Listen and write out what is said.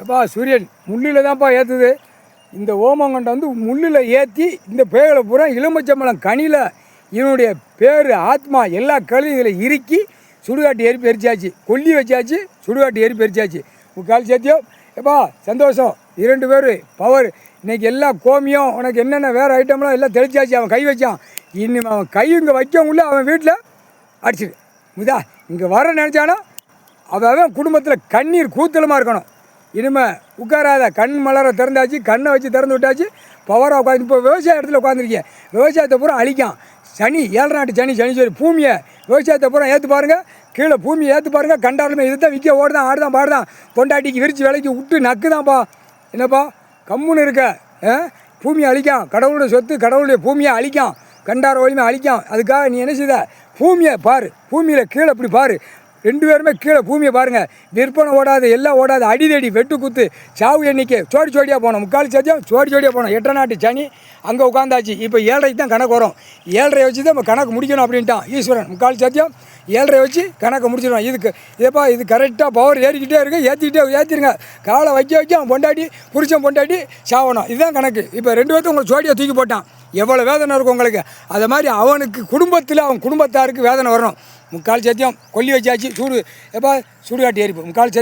எப்பா சூரியன் முள்ளில் தான்ப்பா ஏற்றுது. இந்த ஓமங்கண்டை வந்து முள்ளில் ஏற்றி இந்த பேய்களை பூரா எலுமிச்சம்பழம் கனியில் இவனுடைய பேர் ஆத்மா எல்லா கழுதையும் இதில் இறுக்கி சுடுகாட்டு எரிப்பு எரிச்சாச்சு, கொல்லி வச்சாச்சு, சுடுகாட்டு எரிப்பு எரிச்சாச்சு. முக்கால் சத்தியம் எப்பா சந்தோஷம். 2 பேர் பவர் இன்றைக்கி எல்லா கோமியம் உனக்கு என்னென்ன வேறு ஐட்டம்லாம் எல்லாம் தெளிச்சாச்சு. அவன் கை வச்சான், இன்னும் அவன் கை இங்கே வைக்கவுள்ள அவன் வீட்டில் அடிச்சிடு இதா இங்கே வர நினச்சானா அவன் குடும்பத்தில் கண்ணீர் கூத்தலமாக இருக்கணும். இனிமேல் உட்காராத, கண் மலரை திறந்தாச்சு, கண்ணை வச்சு திறந்து விட்டாச்சு, பவராக உட்காந்து. இப்போ விவசாய இடத்துல உட்காந்துருக்கேன், விவசாயத்தை பூரா அழிக்கான் சனி, 7 நாட்டு சனி, சனீஸ்வரி பூமியை விவசாயத்தை பூரா ஏற்று பாருங்கள், கீழே பூமியை ஏற்று பாருங்கள். கண்டாலுமே இது தான் விற்க ஓடுதான், ஆடுதான், பாடுதான், பொண்டாட்டிக்கு விரிச்சு விலைக்கு விட்டு நக்குதான்ப்பா. என்னப்பா கம்முன்னு இருக்க? பூமியை அழிக்கான், கடவுளுடைய சொத்து, கடவுளுடைய பூமியை அழிக்கான், கண்டார வலிமை அழிக்கான். அதுக்காக நீ என்ன செய்த? பூமியை பாரு, பூமியில் கீழே இப்படி பாரு, 2 பேருமே கீழே பூமியை பாருங்கள். விற்பனை ஓடாது, எல்லாம் ஓடாது, அடிதடி வெட்டு குத்து சாவு எண்ணிக்கை சோடி சோடியாக போனோம். முக்கால் சத்தியம் சோடி சோடியாக போனோம். 8 நாட்டு சனி அங்கே உட்காந்தாச்சு. இப்போ 7:30 தான் கணக்கு வரும். 7:30 வச்சு தான் நம்ம கணக்கு முடிக்கணும் அப்படின்ட்டான் ஈஸ்வரன். முக்கால் சத்தியம் 7:30 வச்சு கணக்கு முடிச்சிடுவோம். இதுக்கு இதப்பா இது கரெக்டாக பவர் ஏறிக்கிட்டே இருக்குது, ஏற்றிருங்க. காலை வைக்க அவன் பொண்டாட்டி புருஷன் பொண்டாட்டி சாவணும், இதுதான் கணக்கு. இப்போ 2 பேர்த்து உங்களை சோடியை தூக்கி போட்டான். எவ்வளோ வேதனை இருக்கும் உங்களுக்கு? அதை மாதிரி அவனுக்கு குடும்பத்தில் அவன் குடும்பத்தாருக்கு வேதனை வரணும். முக்கால் சத்தியம் கொல்லி வச்சாச்சு, சுடுகாட்டு எரிப்பு. முக்கால் சத்தியம்.